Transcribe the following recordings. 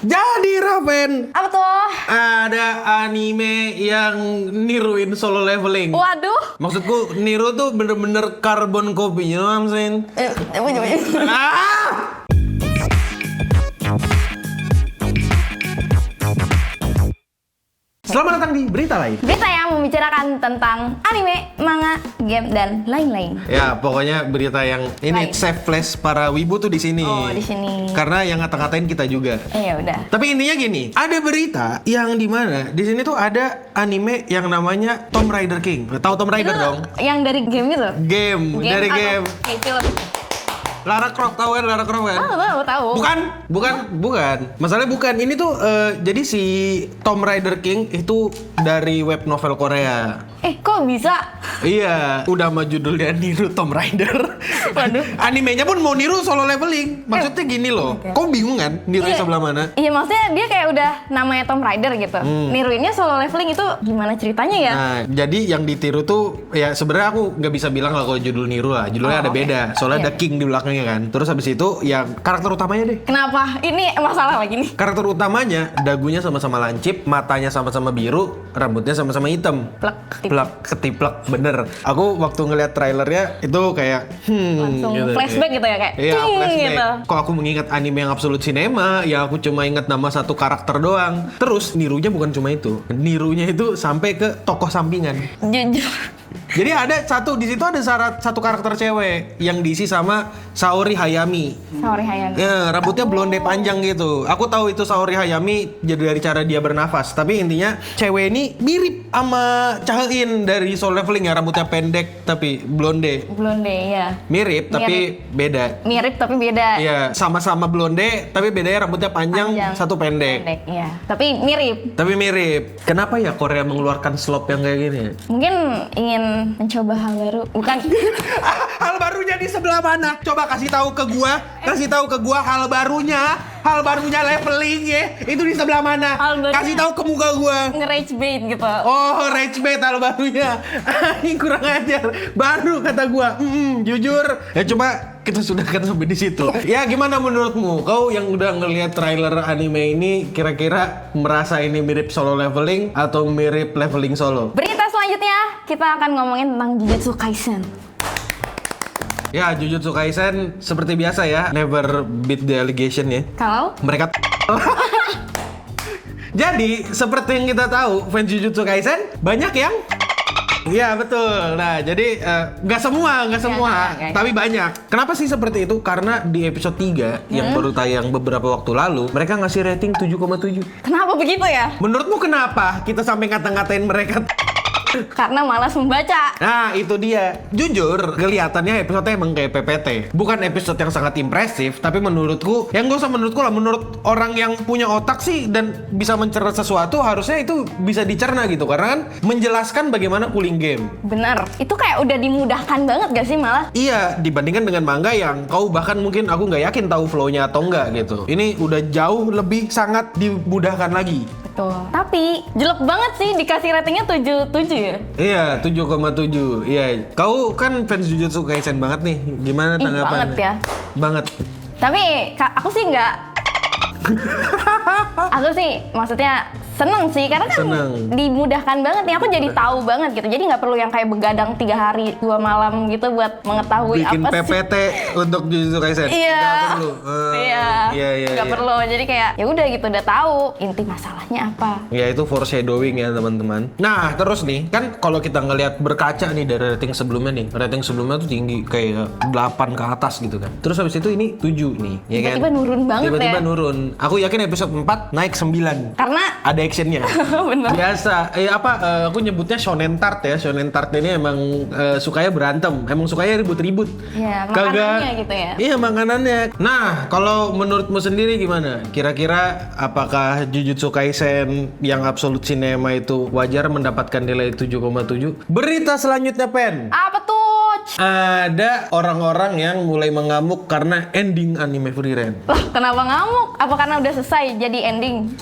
Jadi Raven, Apa tuh? ada anime yang niruin solo leveling. Waduh. Maksudku niru tuh bener-bener carbon copy, you know what I'm saying? Ah! Selamat datang di Berita Lain. Berita yang membicarakan tentang anime, manga, game, dan lain-lain. Ya, pokoknya berita yang ini Lain. safe place para wibu tuh di sini. Oh, di sini. Karena yang ngata-ngatain kita juga. Ya udah. Tapi intinya gini, ada berita yang dimana di sini tuh ada anime yang namanya Tomb Raider King. Tahu Tomb Raider Itu dong? yang dari game itu? Game dari atau game. film? Lara Croft, tahu kan Lara Croft kan? Tahu. Bukan. Masalahnya bukan. Ini tuh jadi si Tomb Raider King itu dari web novel Korea. Kok bisa? Iya, udah mah judulnya niru Tomb Raider. Waduh. Animenya pun mau niru solo leveling. Maksudnya gini loh. Oke. Kok bingung kan nirunya Iya. sebelah mana? Iya, maksudnya dia kayak udah namanya Tomb Raider gitu. Niruinnya solo leveling itu gimana ceritanya ya? Nah, jadi yang ditiru tuh ya sebenarnya aku nggak bisa bilang lah kalau judul niru lah. Judulnya Oh, ada oke. beda. Soalnya Iya. ada King di belakangnya kan. Terus habis itu ya karakter utamanya deh. Kenapa? Ini masalah lagi nih. Karakter utamanya dagunya sama-sama lancip, matanya sama-sama biru, rambutnya sama-sama hitam. Plak, Ketiplek, bener. Aku waktu ngeliat trailernya itu kayak langsung gitu. flashback gitu ya kayak. Iya, ting flashback. gitu. Kok aku mengingat anime yang Absolute Cinema, ya aku cuma ingat nama satu karakter doang. Terus nirunya bukan cuma itu. Nirunya itu sampai ke tokoh sampingan. Jujur. Jadi ada di situ ada satu karakter cewek yang diisi sama Saori Hayami. Sorry Hayang. Ya, rambutnya blonde panjang gitu. Aku tahu itu Saori Hayami jadi dari cara dia bernafas. Tapi intinya cewek ini mirip sama Chaein dari Solo Leveling ya, rambutnya pendek tapi blonde. Blonde ya. Mirip tapi beda. Mirip tapi beda. Iya, sama-sama blonde tapi bedanya rambutnya panjang, satu pendek. Pendek, ya. Tapi mirip. Tapi mirip. Kenapa ya Korea mengeluarkan slop yang kayak gini? Mungkin ingin mencoba hal baru. Bukan. Hal barunya di sebelah mana? Coba kasih tahu ke gua hal barunya. Hal barunya leveling ya. Itu di sebelah mana? Hal barunya- Kasih tahu ke muka gua. Nge-rage bait gitu. Oh, rage bait hal barunya. Ini kurang ajar. Baru kata gua. Jujur. Ya coba kita sudah kan sampai di situ. Ya gimana menurutmu? Kau yang udah ngelihat trailer anime ini kira-kira merasa ini mirip solo leveling atau mirip leveling solo? Berita selanjutnya kita akan ngomongin tentang Jujutsu Kaisen. Ya, Jujutsu Kaisen seperti biasa ya, never beat the allegation ya. Kalau Mereka Jadi, seperti yang kita tahu, fans Jujutsu Kaisen banyak yang Iya betul. Nah jadi nggak semua, Nggak. tapi banyak. Kenapa sih seperti itu? Karena di episode 3 yang baru tayang beberapa waktu lalu, mereka ngasih rating 7,7. kenapa begitu ya? Menurutmu kenapa kita sampai ngata-ngatain mereka? Karena malas membaca. Nah itu dia. Jujur kelihatannya episode emang kayak PPT. Bukan episode yang sangat impresif, tapi menurutku, yang gak usah menurutku lah, menurut orang yang punya otak sih dan bisa mencerna sesuatu, harusnya itu bisa dicerna gitu. Karena kan menjelaskan bagaimana pulling game. Bener. Itu kayak udah dimudahkan banget gak sih malah? Iya, dibandingkan dengan manga yang kau bahkan mungkin aku nggak yakin tahu flow-nya atau enggak gitu. Ini udah jauh lebih sangat dimudahkan lagi. Betul. Tapi jelek banget sih dikasih ratingnya 7,7 ya. Iya, 7,7. Iya, kau kan fans Jujutsu Kaisen banget nih. Gimana Ih, tanggapannya? banget ya. Banget. Tapi aku sih nggak. Aku sih maksudnya seneng sih karena kan Seneng. dimudahkan banget nih. Aku jadi tahu banget gitu. Jadi nggak perlu yang kayak begadang 3 hari 2 malam gitu buat mengetahui Bikin apa sih. PPT untuk Jujutsu Kaisen. Iya. Nggak perlu. Iya. Nggak perlu. Jadi kayak ya udah gitu udah tahu inti masalahnya apa. Ya itu foreshadowing ya teman-teman. Nah terus nih kan kalau kita ngelihat berkaca nih dari rating sebelumnya nih, rating sebelumnya tuh tinggi kayak 8 ke atas gitu kan. Terus habis itu ini 7 nih, ya kan? Tiba-tiba nurun banget Tiba-tiba ya. nurun. Aku yakin episode 4 naik 9. Karena Ada actionnya. bener. Biasa. Aku nyebutnya shonen tart ya. Shonen tart ini emang sukanya berantem. Emang sukanya ribut-ribut. Iya, makanannya gitu ya. Iya makanannya. Nah kalau menurutmu sendiri gimana? Kira-kira apakah Jujutsu Kaisen yang Absolute Cinema itu wajar mendapatkan nilai 7,7? Berita selanjutnya Pen. Apa tuh? Ada orang-orang yang mulai mengamuk karena ending anime Frieren. Lah, kenapa ngamuk? Apa karena udah selesai jadi ending?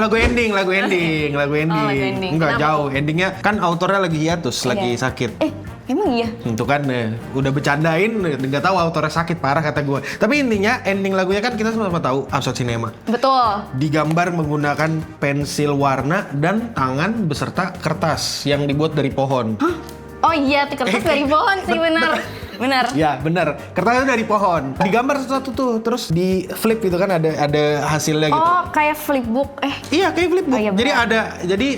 Lagu ending. lagu ending. Enggak Kenapa? jauh. Endingnya kan autornya lagi hiatus, lagi Iya. sakit. Emang iya? Itu kan udah bercandain, nggak tahu autornya sakit parah kata gue. Tapi intinya ending lagunya kan kita sama-sama tahu Absurd Cinema. Betul. Digambar menggunakan pensil warna dan tangan beserta kertas yang dibuat dari pohon. Hah? Oh iya, kertas dari pohon sih, benar. Benar. Ya benar, kertasnya dari pohon. Digambar sesuatu tuh, terus di flip gitu kan ada hasilnya gitu. Oh, kayak flipbook. Iya kayak flipbook. Oh, iya, jadi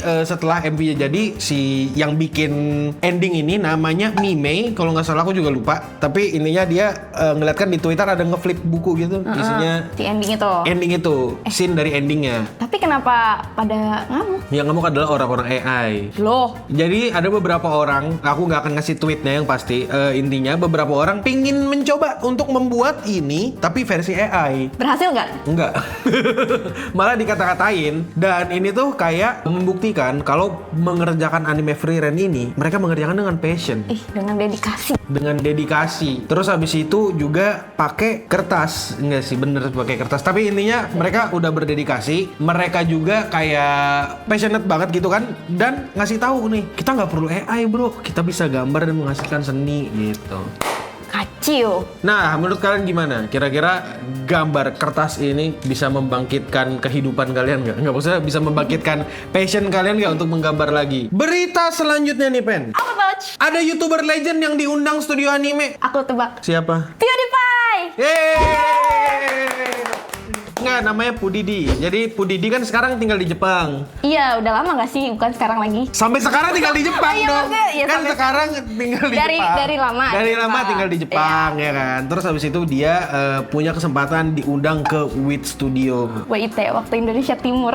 benar. setelah MV-nya jadi si yang bikin ending ini namanya Mimei, kalau nggak salah aku juga lupa. Tapi ininya dia ngeliat kan di Twitter ada ngeflip buku gitu, isinya Si ending itu. ending itu, scene dari endingnya. Tapi kenapa pada ngamuk? Yang ngamuk adalah orang-orang AI. Loh. Jadi ada beberapa orang, aku nggak akan ngasih tweetnya yang pasti. Intinya beberapa orang pingin mencoba untuk membuat ini, tapi versi AI. Berhasil nggak? Enggak. Malah dikata-katain. Dan ini tuh kayak membuktikan kalau mengerjakan anime free run ini, mereka mengerjakan dengan passion. Dengan dedikasi. Dengan dedikasi. Terus habis itu juga pakai kertas. Enggak sih, bener pakai kertas. Tapi intinya mereka udah berdedikasi. Mereka juga kayak passionate banget gitu kan. Dan ngasih tahu nih, kita nggak perlu AI bro. Kita bisa gambar dan menghasilkan seni gitu. Kacau. Nah, menurut kalian gimana? Kira-kira gambar kertas ini bisa membangkitkan kehidupan kalian nggak? Nggak, maksudnya bisa membangkitkan passion kalian nggak untuk menggambar lagi? Berita selanjutnya nih, Pen. Apa, Pouch? Ada YouTuber legend yang diundang studio anime. Aku tebak. Siapa? PewDiePie! Yeay! Nggak, namanya Pudidi. Jadi Pudidi kan sekarang tinggal di Jepang. Iya, udah lama nggak sih? Bukan sekarang lagi. Sampai sekarang tinggal di Jepang Iya, dong. maksudnya, iya, Kan sampai sekarang tinggal di Dari- Jepang. dari lama Dari di lama Jepang. tinggal di Jepang ya kan. Terus habis itu dia punya kesempatan diundang ke WIT Studio. WIT, waktu Indonesia Timur.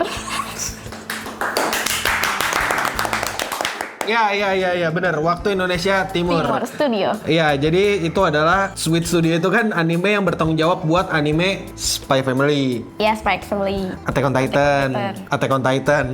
Ya, benar. Waktu Indonesia Timur. Timur Studio. Iya, jadi itu adalah Sweet Studio itu kan anime yang bertanggung jawab buat anime Spy Family, Ya, Spike Family. Attack on Titan, Attack on Titan.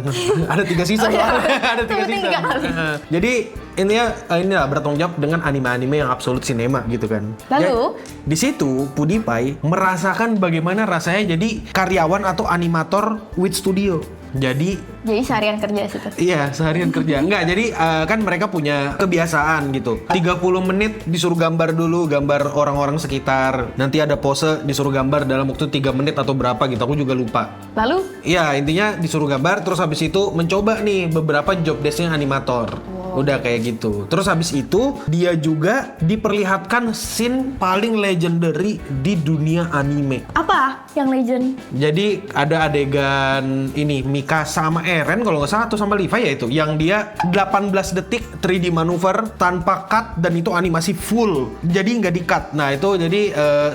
Ada 3 season Oh, iya. loh. Ada 3 Sebutin season. 3 kali. Jadi intinya inilah bertanggung jawab dengan anime-anime yang Absolute Cinema gitu kan. Lalu? Di situ PewDiePie merasakan bagaimana rasanya jadi karyawan atau animator WIT Studio. Jadi seharian kerja situ. iya, seharian kerja. Enggak, jadi kan mereka punya kebiasaan gitu. 30 menit disuruh gambar dulu, gambar orang-orang sekitar. Nanti ada pose disuruh gambar dalam waktu 3 menit atau berapa gitu, aku juga lupa. Lalu? Iya, intinya disuruh gambar, terus habis itu mencoba nih beberapa job desk-nya animator. Udah kayak gitu. Terus habis itu dia juga diperlihatkan scene paling legendary di dunia anime. Apa yang legend? Jadi ada adegan ini Mika sama Eren kalau nggak salah atau sama Levi ya itu, yang dia 18 detik 3D manuver tanpa cut dan itu animasi full. Jadi nggak di-cut. Nah, itu jadi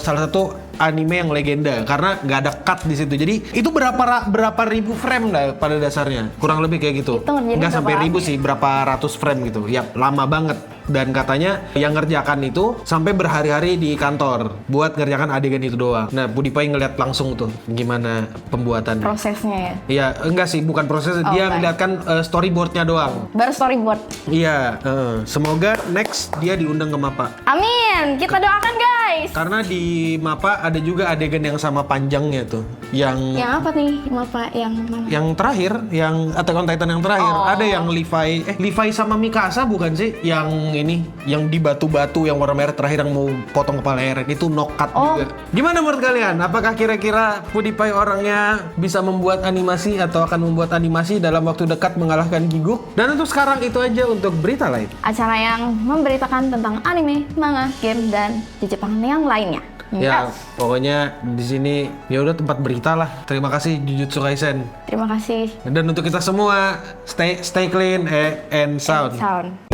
salah satu anime yang legenda karena nggak ada cut di situ. Jadi itu berapa ribu frame lah pada dasarnya. Kurang lebih kayak gitu. Itu ngerjainnya Nggak sampai berapa ribu lama? sih, berapa ratus frame gitu. Ya, lama banget. Dan katanya yang ngerjakan itu sampai berhari-hari di kantor buat ngerjakan adegan itu doang. Nah, PewDiePie ngeliat langsung tuh gimana pembuatan. Prosesnya ya. Iya, enggak sih, bukan proses. Dia baik. ngeliatkan storyboardnya doang. Baru storyboard. Iya, semoga next dia diundang ke MAPPA. Amin. Kita doakan guys. Karena di MAPPA ada juga adegan yang sama panjangnya tuh. Yang Yang apa nih? Apa yang mana? terakhir, yang Attack on Titan yang terakhir. Oh. Ada yang Levi sama Mikasa bukan sih? Yang ini, yang di batu-batu yang warna merah terakhir yang mau potong kepala Eren. Itu knock-cut juga. Gimana menurut kalian? Apakah kira-kira PewDiePie orangnya bisa membuat animasi atau akan membuat animasi dalam waktu dekat mengalahkan Giguk? Dan untuk sekarang itu aja untuk berita lain. Acara yang memberitakan tentang anime, manga, game, dan di Jepang yang lainnya. Ya, Yes. pokoknya di sini ya udah tempat berita lah. Terima kasih Jujutsu Kaisen. Terima kasih. Dan untuk kita semua, stay clean and sound. Sound.